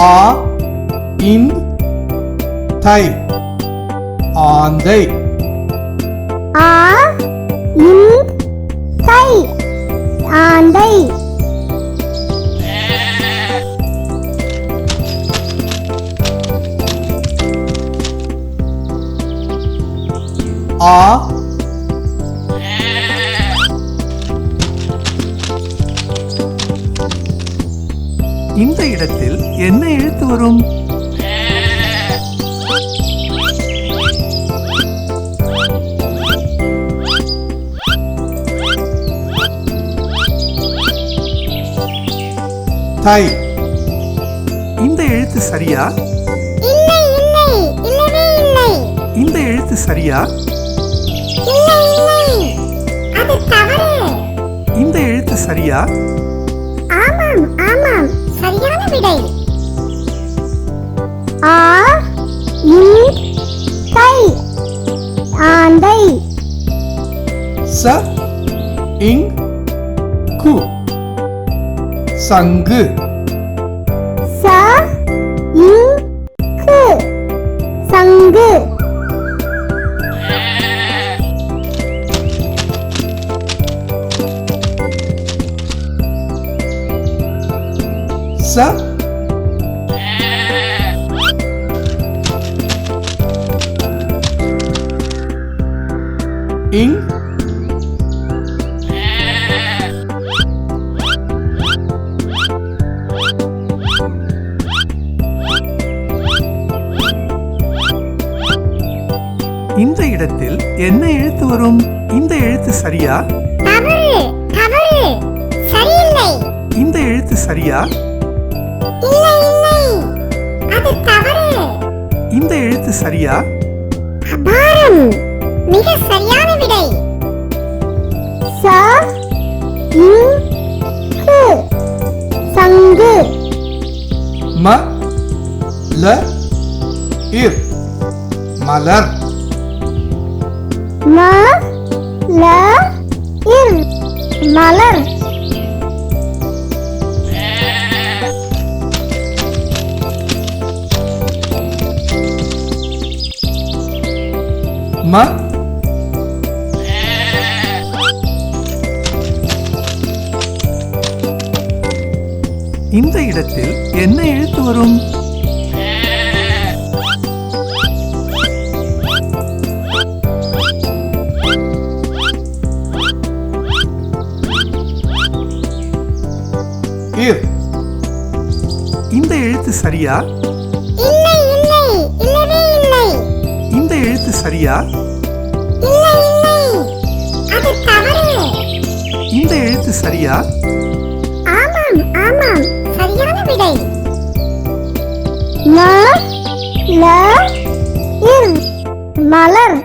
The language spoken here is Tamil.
ஆ இன் தை ஆந்தை. ஆ இன் தை ஆந்தை. ஆ இந்த இடத்தில் என்ன எழுத்து வரும்? தை. இந்த எழுத்து சரியா? இல்லை இல்லை, இல்லவே இல்லை. இந்த எழுத்து சரியா? இல்லை இல்லை, அது தவறு. இந்த எழுத்து சரியா? ஆமாம் ஆமாம், சரியான விடை. ஆ இன் தை ஆந்தை. ச இங் கு சங்கு. ச இன் கு சங்கு. ச இங் இந்த இடத்தில் என்ன எழுத்து வரும்? இந்த எழுத்து சரியா? தவறு தவறு, சரியில்லை. இந்த எழுத்து சரியா? இல்லை இல்லை, அது தவறு. இந்த எழுத்து சரியா? அபாரம், மிக சரியான விடை. ச இன் கு சங்கு. ம ல இர் மலர். ம ல இர் மலர். ம இந்த இடத்தில் என்ன எழுத்து வரும்? இர். இந்த எழுத்து சரியா? இல்லை இல்லை, இல்லவே இல்லை. இந்த எழுத்து சரியா? இல்லை இல்லை, அது தவறு. இந்த எழுத்து சரியா? ஆமாம் ஆமாம், சரியான விடை. ம ல இர் மலர்.